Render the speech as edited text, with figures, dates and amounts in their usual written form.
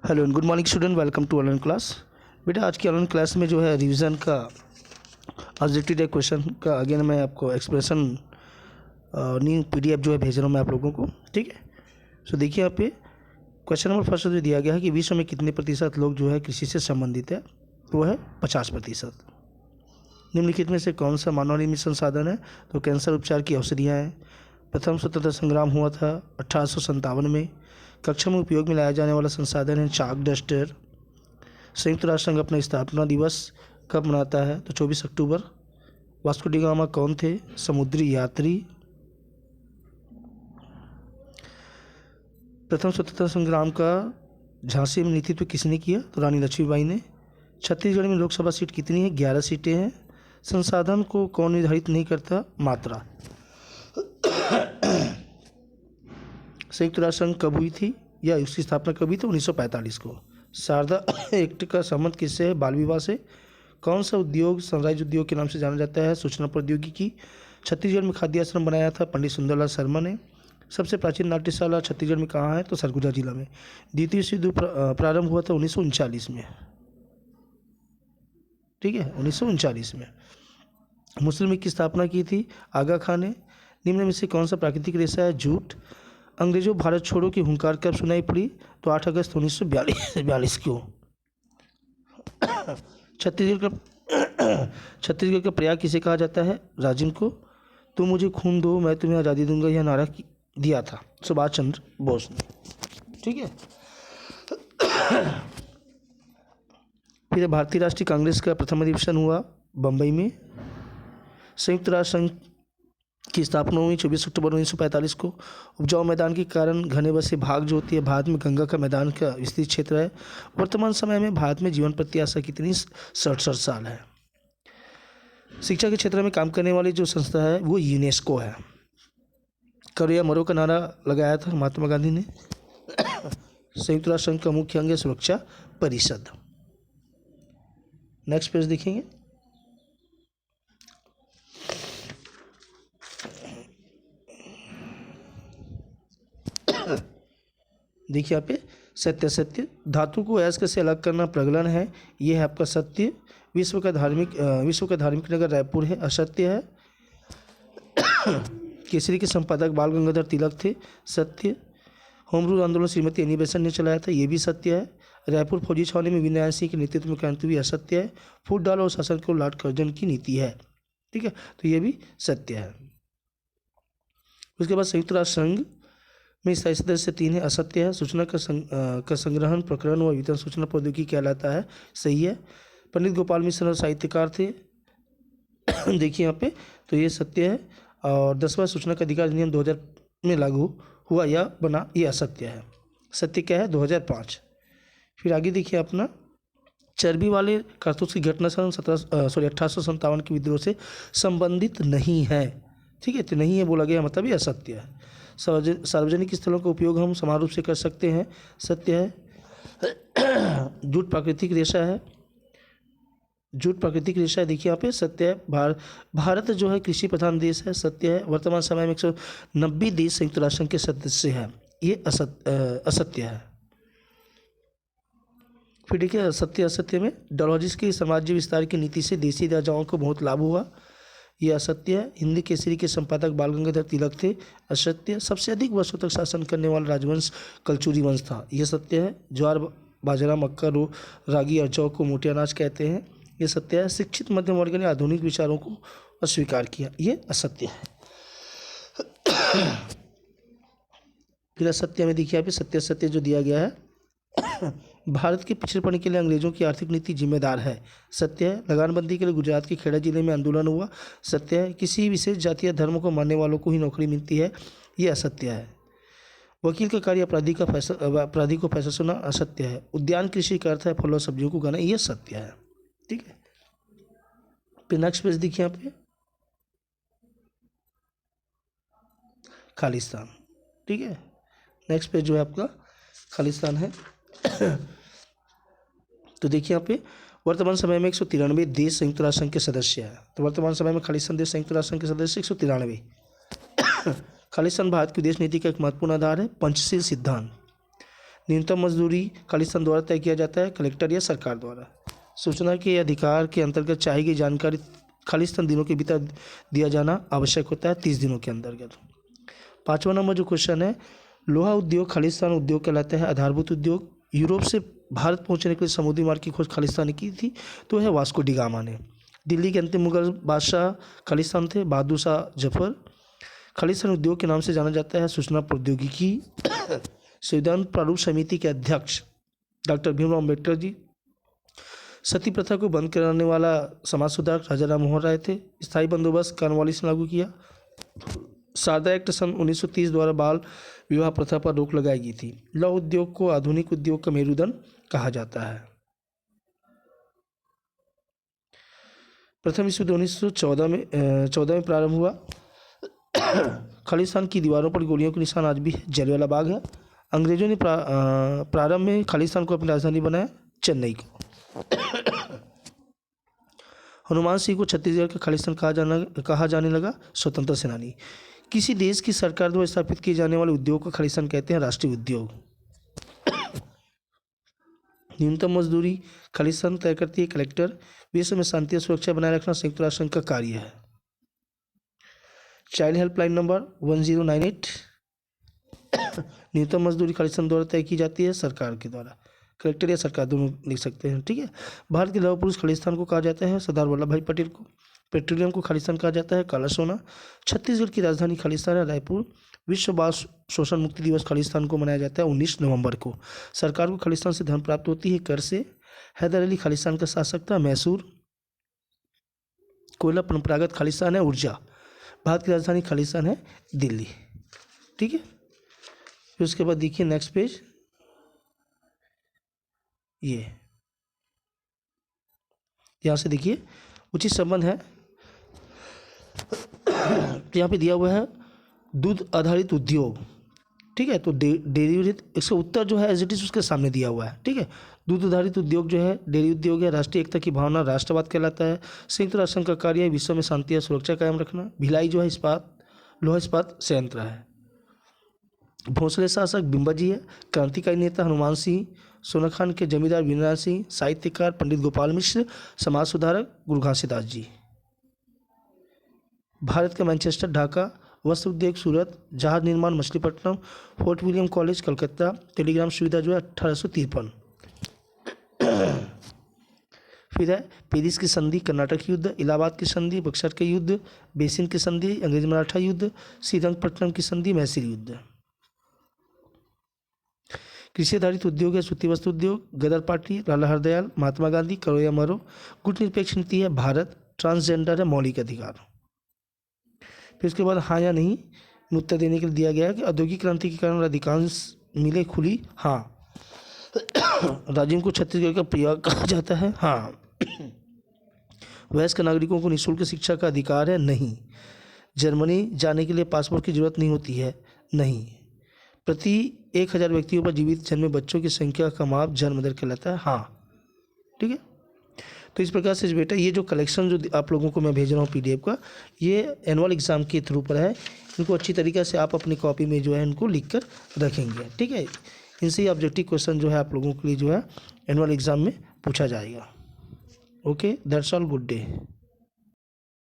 Hello and good morning student, welcome to online class. बेटा आज की ऑनलाइन क्लास में जो है रिवीजन का ऑब्जेक्टिव टाइप क्वेश्चन का अगेन मैं आपको एक्सप्रेशन न्यू पीडीएफ जो है भेज रहा हूँ मैं आप लोगों को। ठीक है, सो देखिए यहाँ पे क्वेश्चन नंबर फर्स्ट जो दिया गया है कि विश्व में कितने प्रतिशत लोग जो है कृषि से संबंधित है, तो वो है 50%। निम्नलिखित में से कौन सा मानव निर्मित संसाधन है? तो कैंसर उपचार की औषधियाँ हैं। प्रथम स्वतंत्रता संग्राम हुआ था 1857 में। कक्षा में उपयोग में लाया जाने वाला संसाधन है चाक डस्टर। संयुक्त राष्ट्र संघ अपना स्थापना दिवस कब मनाता है? तो 24 अक्टूबर। वास्को डी गामा कौन थे? समुद्री यात्री। प्रथम स्वतंत्रता संग्राम का झांसी में नेतृत्व किसने किया? तो रानी लक्ष्मीबाई ने। छत्तीसगढ़ में लोकसभा सीट कितनी है? 11 सीटें हैं। संसाधन को कौन निर्धारित नहीं करता? मात्रा। संयुक्त राष्ट्र संघ कब हुई थी या उसकी स्थापना कब हुई थी? 1945 को। शारदा एक्ट का संबंध किससे है? बाल विवाह से। कौन सा उद्योग सनराइज उद्योग के नाम से जाना जाता है? सूचना प्रौद्योगिकी। छत्तीसगढ़ में खाद्य आश्रम बनाया था पंडित सुंदरलाल शर्मा ने। सबसे प्राचीन नाट्यशाला छत्तीसगढ़ में कहाँ है? तो सरगुजा जिला में। द्वितीय विश्व युद्ध प्रारंभ हुआ था 1939 में। ठीक है, 1939 में। मुस्लिम लीग की स्थापना की थी आगा खान ने। निम्न में से कौन सा प्राकृतिक रेशा है? जूट। अंग्रेजों भारत छोड़ो की हुंकार कब सुनाई पड़ी? तो 8 अगस्त 1942 को। छत्तीसगढ़ का प्रयाग किसे कहा जाता है? राजिम को। तुम मुझे खून दो मैं तुम्हें आज़ादी दूंगा, यह नारा दिया था सुभाष चंद्र बोस ने। ठीक है, फिर भारतीय राष्ट्रीय कांग्रेस का प्रथम अधिवेशन हुआ बम्बई में। संयुक्त राष्ट्र संघ की स्थापना हुई 24 अक्टूबर 1945 को। उपजाऊ मैदान के कारण घने बसे भाग जो होती है, भारत में गंगा का मैदान का विस्तृत क्षेत्र है। वर्तमान समय में भारत में जीवन प्रत्याशा कितनी? 67 साल है। शिक्षा के क्षेत्र में काम करने वाली जो संस्था है वो यूनेस्को है। करो या मरो का नारा लगाया था महात्मा गांधी ने। संयुक्त राष्ट्र संघ का मुख्य अंग है सुरक्षा परिषद। नेक्स्ट पेज देखेंगे। देखिए यहाँ पे सत्य असत्य। धातु को अयस्क से अलग करना प्रगलन है, ये है आपका सत्य। विश्व का धार्मिक नगर रायपुर है, असत्य है। केसरी के संपादक बाल गंगाधर तिलक थे, सत्य। होम रूल आंदोलन श्रीमती एनी बेसेंट ने चलाया था, ये भी सत्य है। रायपुर फौजी छावनी में विनय सिंह के नेतृत्व में क्रांति हुई, असत्य है। फूट डाल और शासन को लॉर्ड कर्जन की नीति है, ठीक है, तो ये भी सत्य है। उसके बाद संयुक्त राष्ट्र संघ में स्थायी सदस्य 3 है, असत्य है। सूचना का संग्रहण प्रकरण व वितरण सूचना प्रौद्योगिकी कहलाता है, सही है। पंडित गोपाल मिश्र साहित्यकार थे, देखिए यहाँ पे, तो ये सत्य है। और 10वां सूचना का अधिकार अधिनियम 2000 में लागू हुआ या बना, ये असत्य है। सत्य क्या है? 2005। फिर आगे देखिए अपना चर्बी वाले कारतूस की घटना सन 1857 के विद्रोह से संबंधित नहीं है, ठीक है, तो नहीं है बोला गया, मतलब ये असत्य है। सार्वजनिक स्थलों का उपयोग हम समान रूप से कर सकते हैं, सत्य है। जूट प्राकृतिक रेशा है, देखिए यहाँ पे, सत्य है। भारत जो है कृषि प्रधान देश है, सत्य है। वर्तमान समय में 190 देश संयुक्त राष्ट्र संघ के सदस्य हैं, ये असत्य है। फिर देखिए सत्य असत्य में डलहौजी की साम्राज्य विस्तार की नीति से देशी राजाओं को बहुत लाभ हुआ, ये असत्य है। हिंदी केसरी के संपादक बाल गंगाधर तिलक थे, असत्य। सबसे अधिक वर्षों तक शासन करने वाला राजवंश कलचुरी वंश था, ये सत्य है। ज्वार बाजरा मक्का रागी और जौ को मोटे अनाज कहते हैं, ये सत्य है। शिक्षित मध्यम वर्ग ने आधुनिक विचारों को अस्वीकार किया, ये असत्य है। फिर असत्य में देखिए यहाँ पे सत्य असत्य जो दिया गया है, भारत के पिछड़ेपन के लिए अंग्रेजों की आर्थिक नीति जिम्मेदार है, सत्य है। लगानबंदी के लिए गुजरात के खेड़ा जिले में आंदोलन हुआ, सत्य है। किसी विशेष जाति या धर्म को मानने वालों को ही नौकरी मिलती है, ये असत्य है। वकील का कार्य अपराधी को फैसला सुना, असत्य है। उद्यान कृषि का अर्थ है फलों सब्जियों को उगाना, ये सत्य है, ठीक है। फिर नेक्स्ट पेज देखिए यहाँ पे खालिस्तान, ठीक है। नेक्स्ट पेज जो है आपका खालिस्तान है। तो देखिए यहाँ पे वर्तमान समय में 193 देश संयुक्त राष्ट्र संघ के सदस्य हैं, तो वर्तमान समय में खालिस्तान देश संयुक्त राष्ट्र संघ के सदस्य 193। खालिस्तान भारत की विदेश नीति का एक महत्वपूर्ण आधार है, पंचशील सिद्धांत। न्यूनतम मजदूरी खालिस्तान द्वारा तय किया जाता है, कलेक्टर या सरकार द्वारा। सूचना के अधिकार के अंतर्गत चाहिए गई जानकारी खालिस्तान दिनों के भीतर दिया जाना आवश्यक होता है, 30 दिनों के अंतर्गत। 5वां नंबर जो क्वेश्चन है, लोहा उद्योग खालिस्तान उद्योग कहलाता है। आधारभूत उद्योग, यूरोप से भारत पहुंचने के लिए समुद्री मार्ग की खोज खालिस्तान ने की थी, तो है वास्को डी गामा ने। दिल्ली के अंतिम मुगल बादशाह खालिस्तान थे, बहादुर शाह जफर। खालिस्तान उद्योग के नाम से जाना जाता है सूचना प्रौद्योगिकी। संविधान प्रारूप समिति के अध्यक्ष डॉक्टर भीमराव अम्बेडकर जी। सती प्रथा को बंद कराने वाला समाज सुधारक राजा राम मोहन राय थे। स्थायी बंदोबस्त कॉर्नवालिस ने लागू किया। शारदा एक्ट सन 1930 द्वारा बाल विवाह प्रथा पर रोक लगाई गई थी। लौह उद्योग को आधुनिक उद्योग का मेरुदंड कहा जाता है। प्रथम विश्व युद्ध 1914 में प्रारंभ हुआ। खालिस्तान की दीवारों पर गोलियों के निशान आज भी है, जलियांवाला बाग है। अंग्रेजों ने प्रारंभ में खालिस्तान को अपनी राजधानी बनाया, चेन्नई को। हनुमान सिंह को छत्तीसगढ़ का खालिस्तान कहा जाने लगा, स्वतंत्रता सेनानी। किसी देश की सरकार द्वारा स्थापित किए जाने वाले उद्योग को खालिस्तान कहते हैं, राष्ट्रीय उद्योग। न्यूनतम मजदूरी खालिस्तान तय करती है, कलेक्टर। विश्व में शांति और सुरक्षा बनाए रखना संयुक्त राष्ट्र संघ का कार्य है। Child helpline number 1098। न्यूनतम मजदूरी खालिस्तान द्वारा तय की जाती है, सरकार के द्वारा। कलेक्टर या सरकार दोनों लिख सकते हैं, ठीक है। भारत के लौह पुरुष खालिस्तान को कहा जाता है, सरदार वल्लभ भाई पटेल को। पेट्रोलियम को खालिस्तान कहा जाता है, काला सोना। छत्तीसगढ़ की राजधानी खालिस्तान है, रायपुर। विश्व बाल शोषण मुक्ति दिवस खालिस्तान को मनाया जाता है 19 नवंबर को। सरकार को खालिस्तान से धन प्राप्त होती है, कर से। हैदर अली खालिस्तान का शासक था, मैसूर। कोयला परंपरागत खालिस्तान है, ऊर्जा। भारत की राजधानी खालिस्तान है, दिल्ली, ठीक है। फिर उसके बाद देखिए नेक्स्ट पेज, ये यहाँ से देखिए उचित संबंध है। यहाँ पे दिया हुआ है दूध आधारित उद्योग, ठीक है। तो डेयरी, इसका उत्तर जो है एज इट इज उसके सामने दिया हुआ है, ठीक है। दूध आधारित उद्योग जो है डेयरी उद्योग है। राष्ट्रीय एकता की भावना राष्ट्रवाद कहलाता है। संयुक्त राष्ट्र संघ का कार्य है विश्व में शांति और सुरक्षा कायम रखना। भिलाई जो है लोहा इस्पात संयंत्र है। भोसले शासक बिंबाजी है। क्रांतिकारी नेता हनुमान सिंह। सोनाखान के जमींदार वीरनारायण सिंह। साहित्यकार पंडित गोपाल मिश्र। समाज सुधारक गुरु घासीदास जी। भारत का मैनचेस्टर ढाका। वस्त्र उद्योग सूरत। जहाज निर्माण Machilipatnam. Fort William college Calcutta. Telegram सुविधा जो है 1853। फिर है पेरिस की संधि, कर्नाटक युद्ध। इलाहाबाद की संधि, बक्सर के युद्ध। बेसिन की संधि, अंग्रेज मराठा युद्ध। श्रीरंगपट्टनम की संधि, मैसूर युद्ध। कृषि आधारित उद्योग है सूती वस्त्र उद्योग। गदर पार्टी, लाला हरदयाल, महात्मा गांधी, करोया मरो। गुटनिरपेक्ष नीति है भारत। ट्रांसजेंडर है मौलिक अधिकार। फिर उसके बाद हाँ या नहीं में उत्तर देने के लिए दिया गया है कि औद्योगिक क्रांति के कारण अधिकांश मिलें खुली, हाँ। राजिम को छत्तीसगढ़ का प्रयाग कहा जाता है, हाँ। वयस्क नागरिकों को निःशुल्क शिक्षा का अधिकार है, नहीं। जर्मनी जाने के लिए पासपोर्ट की जरूरत नहीं होती है, नहीं। प्रति 1000 व्यक्तियों पर जीवित जन्मे बच्चों की संख्या का माप जन्म दर कहलाता है, हाँ, ठीक है। तो इस प्रकार से बेटा ये जो कलेक्शन जो आप लोगों को मैं भेज रहा हूँ PDF का, ये एनुअल एग्ज़ाम के थ्रू पर है। इनको अच्छी तरीके से आप अपनी कॉपी में जो है इनको लिख कर रखेंगे, ठीक है। इनसे ही ऑब्जेक्टिव क्वेश्चन जो है आप लोगों के लिए जो है एनुअल एग्ज़ाम में पूछा जाएगा। Okay, that's all, good day.